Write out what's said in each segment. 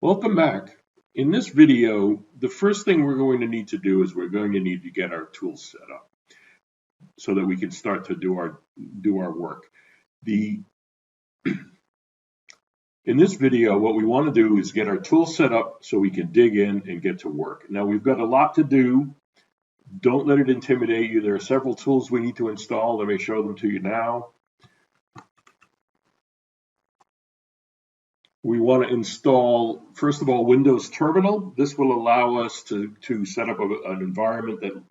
Welcome back. In this video, the first thing we're going to need to do is we're going to need to get our tools set up so that we can start to do our work. In this video, what we want to do is get our tools set up so we can dig in and get to work. Now, we've got a lot to do. Don't let it intimidate you. There are several tools we need to install. Let me show them to you now. We want to install, first of all, Windows Terminal. This will allow us to set up an environment that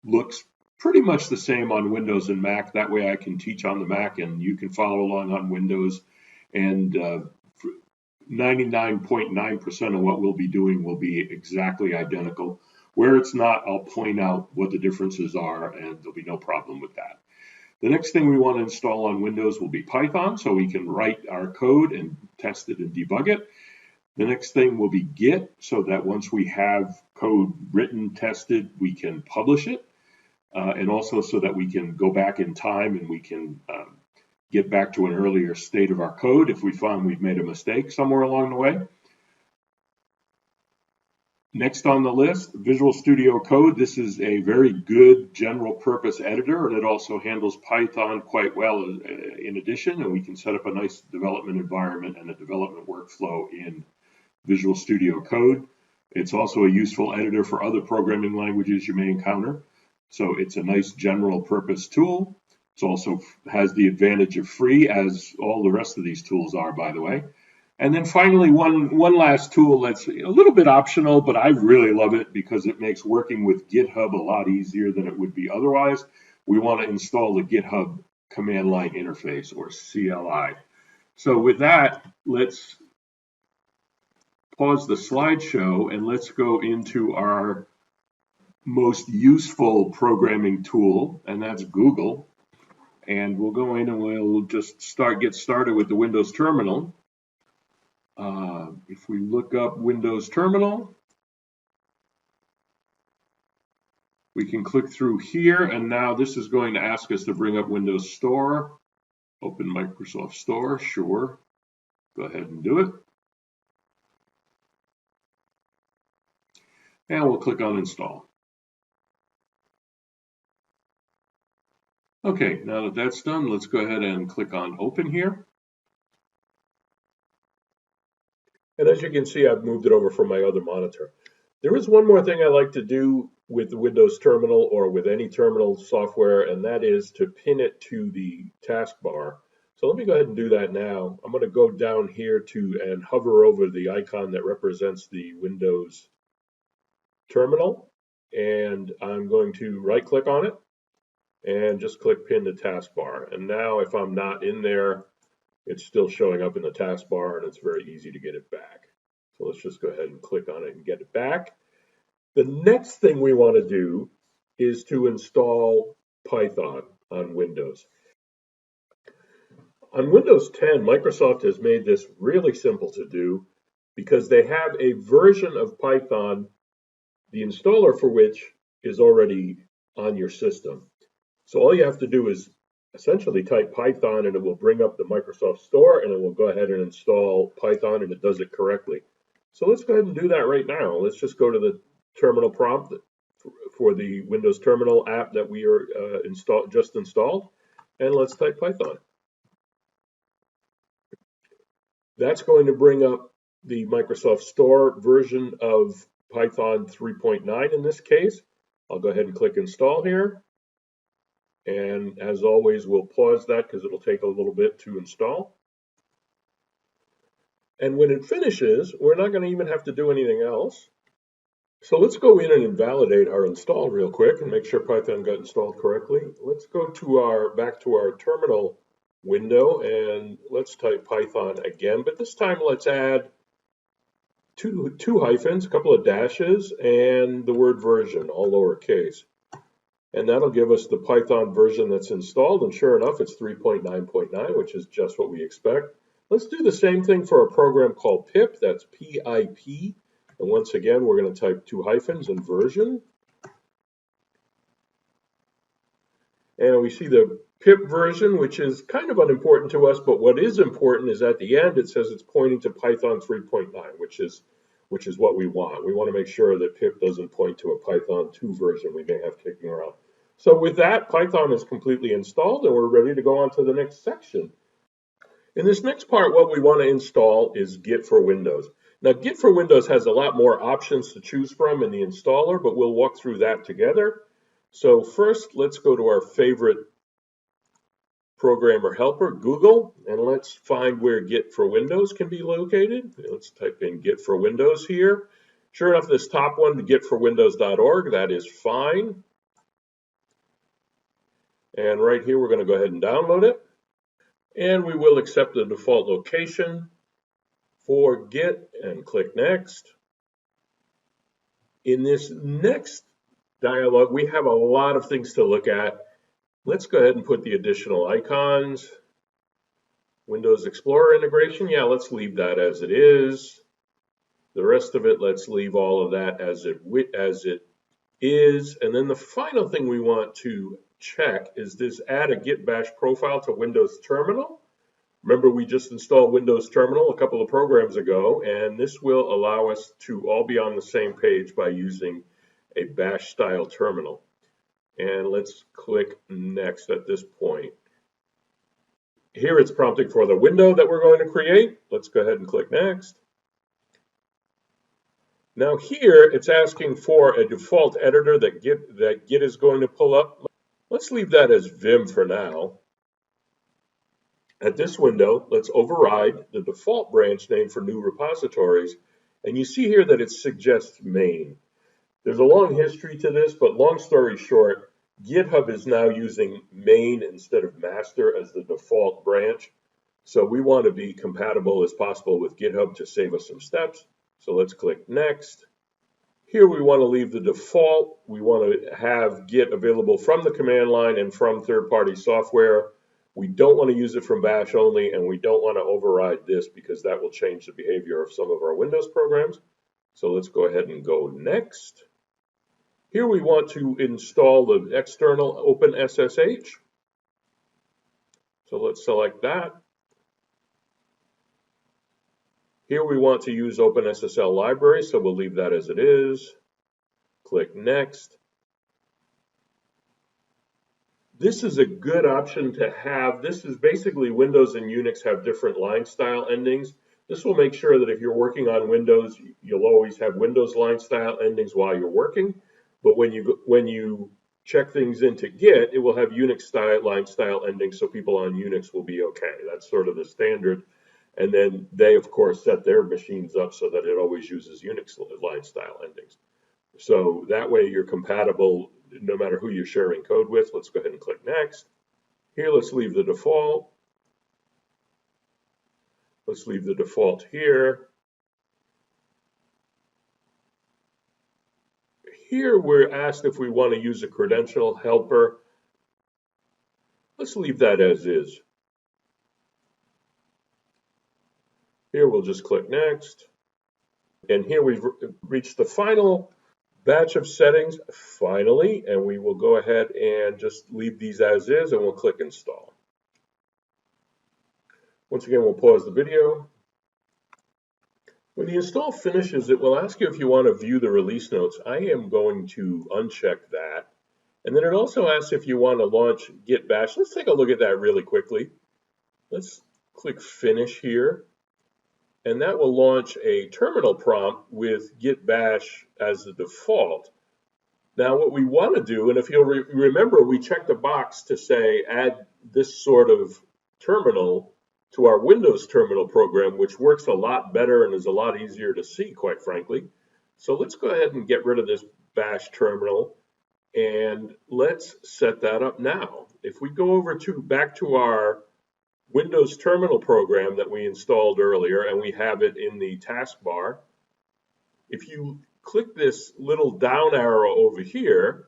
looks pretty much the same on Windows and Mac. That way I can teach on the Mac and you can follow along on Windows. And 99.9% of what we'll be doing will be exactly identical. Where it's not, I'll point out what the differences are and there'll be no problem with that. The next thing we want to install on Windows will be Python, so we can write our code and test it and debug it. The next thing will be Git, so that once we have code written, tested, we can publish it. And also so that we can go back in time and we can get back to an earlier state of our code if we find we've made a mistake somewhere along the way. Next on the list, Visual Studio Code. This is a very good general purpose editor, and it also handles Python quite well in addition, and we can set up a nice development environment and a development workflow in Visual Studio Code. It's also a useful editor for other programming languages you may encounter. So it's a nice general purpose tool. It also has the advantage of free, as all the rest of these tools are, by the way. And then finally, one last tool that's a little bit optional, but I really love it because it makes working with GitHub a lot easier than it would be otherwise. We want to install the GitHub command line interface, or CLI. So with that, let's pause the slideshow and let's go into our most useful programming tool, and that's Google. And we'll go in and we'll just get started with the Windows Terminal. If we look up Windows Terminal, we can click through here, and now this is going to ask us to bring up Windows Store. Open Microsoft Store, sure. Go ahead and do it. And we'll click on Install. Okay, now that that's done, let's go ahead and click on Open here. And as you can see, I've moved it over from my other monitor. There is one more thing I like to do with the Windows Terminal or with any terminal software, and that is to pin it to the taskbar. So let me go ahead and do that now. I'm going to go down here and hover over the icon that represents the Windows Terminal, and I'm going to right-click on it and just click Pin to Taskbar. And now if I'm not in there, it's still showing up in the taskbar, and it's very easy to get it back. So let's just go ahead and click on it and get it back. The next thing we want to do is to install Python on Windows. On Windows 10, Microsoft has made this really simple to do because they have a version of Python, the installer for which is already on your system. So all you have to do is essentially type Python, and it will bring up the Microsoft Store, and it will go ahead and install Python, and it does it correctly. So let's go ahead and do that right now. Let's just go to the terminal prompt for the Windows Terminal app that we are just installed, and let's type Python. That's going to bring up the Microsoft Store version of Python 3.9 in this case. I'll go ahead and click Install here. And as always, we'll pause that because it'll take a little bit to install. And when it finishes, we're not going to even have to do anything else. So let's go in and invalidate our install real quick and make sure Python got installed correctly. Let's go to back to our terminal window, and let's type Python again. But this time, let's add two hyphens, a couple of dashes, and the word version, all lowercase. And that'll give us the Python version that's installed. And sure enough, it's 3.9.9, which is just what we expect. Let's do the same thing for a program called pip. That's PIP. And once again, we're going to type two hyphens and version. And we see the pip version, which is kind of unimportant to us. But what is important is at the end, it says it's pointing to Python 3.9, which is which is what we want. We want to make sure that pip doesn't point to a Python 2 version we may have kicking around. So with that, Python is completely installed and we're ready to go on to the next section. In this next part, what we want to install is Git for Windows. Now, Git for Windows has a lot more options to choose from in the installer, but we'll walk through that together. So first, let's go to our favorite programmer helper, Google, and let's find where Git for Windows can be located. Let's type in Git for Windows here. Sure enough, this top one, gitforwindows.org, that is fine. And right here, we're going to go ahead and download it. And we will accept the default location for Git and click Next. In this next dialog, we have a lot of things to look at. Let's go ahead and put the additional icons. Windows Explorer integration, yeah, let's leave that as it is. The rest of it, let's leave all of that as it is. And then the final thing we want to check is this add a Git bash profile to Windows Terminal. Remember, we just installed Windows Terminal a couple of programs ago, and this will allow us to all be on the same page by using a bash style terminal. And let's click Next at this point. Here it's prompting for the window that we're going to create. Let's go ahead and click Next. Now here it's asking for a default editor that Git is going to pull up. Let's leave that as Vim for now. At this window, let's override the default branch name for new repositories. And you see here that it suggests main. There's a long history to this, but long story short, GitHub is now using main instead of master as the default branch. So we want to be compatible as possible with GitHub to save us some steps. So let's click Next. Here we want to leave the default. We want to have Git available from the command line and from third-party software. We don't want to use it from bash only, and we don't want to override this because that will change the behavior of some of our Windows programs. So let's go ahead and go Next. Here we want to install the external OpenSSH. So let's select that. Here we want to use OpenSSL library, so we'll leave that as it is. Click Next. This is a good option to have. This is basically Windows and Unix have different line style endings. This will make sure that if you're working on Windows, you'll always have Windows line style endings while you're working. But when you check things into Git, it will have Unix line style endings, so people on Unix will be okay. That's sort of the standard. And then they, of course, set their machines up so that it always uses Unix line style endings. So that way you're compatible no matter who you're sharing code with. Let's go ahead and click Next. Here, let's leave the default. Let's leave the default here. Here we're asked if we want to use a credential helper. Let's leave that as is. Here we'll just click Next. And here we've reached the final batch of settings, finally, and we will go ahead and just leave these as is, and we'll click Install. Once again, we'll pause the video. When the install finishes, it will ask you if you want to view the release notes. I am going to uncheck that. And then it also asks if you want to launch Git bash. Let's take a look at that really quickly. Let's click Finish here. And that will launch a terminal prompt with Git bash as the default. Now what we want to do, and if you'll remember, we checked a box to say add this sort of terminal to our Windows terminal program, which works a lot better and is a lot easier to see, quite frankly. So let's go ahead and get rid of this bash terminal, and let's set that up now. If we go over back to our Windows terminal program that we installed earlier, and we have it in the taskbar. If you click this little down arrow over here,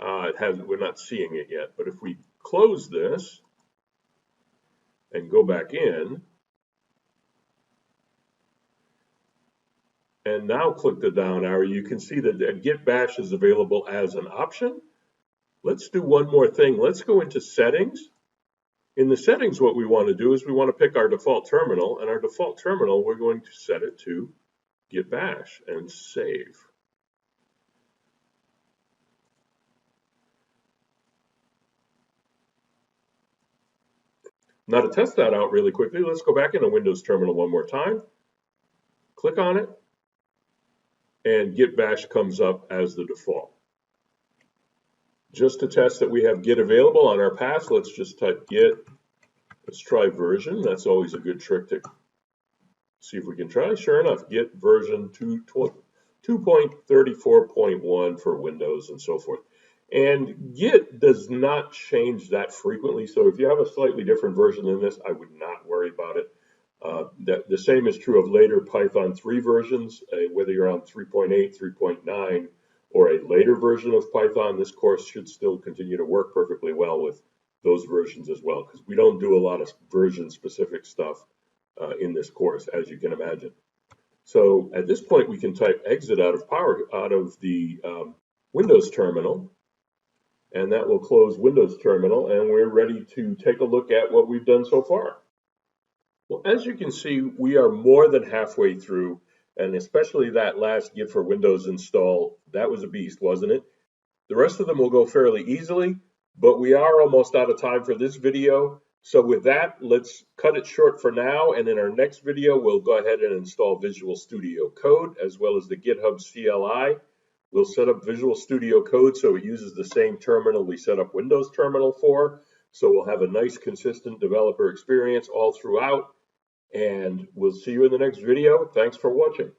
we're not seeing it yet, but if we close this and go back in, and now click the down arrow, you can see that Git bash is available as an option. Let's do one more thing. Let's go into Settings. In the settings, what we want to do is we want to pick our default terminal, and our default terminal, we're going to set it to Git bash and save. Now to test that out really quickly, let's go back into Windows Terminal one more time. Click on it, and Git bash comes up as the default. Just to test that we have Git available on our path, let's just type Git. Let's try version. That's always a good trick to see if we can try. Sure enough, Git version 2.34.1 for Windows and so forth. And Git does not change that frequently, so if you have a slightly different version than this, I would not worry about it. The same is true of later Python 3 versions, whether you're on 3.8, 3.9, or a later version of Python. This course should still continue to work perfectly well with those versions as well, because we don't do a lot of version-specific stuff in this course, as you can imagine. So at this point, we can type exit out of the Windows terminal, and that will close Windows terminal, and we're ready to take a look at what we've done so far. Well, as you can see, we are more than halfway through, and especially that last Git for Windows install, that was a beast, wasn't it? The rest of them will go fairly easily, but we are almost out of time for this video. So with that, let's cut it short for now, and in our next video, we'll go ahead and install Visual Studio Code as well as the Github CLI. We'll set up Visual Studio Code so it uses the same terminal we set up Windows Terminal for. So we'll have a nice, consistent developer experience all throughout. And we'll see you in the next video. Thanks for watching.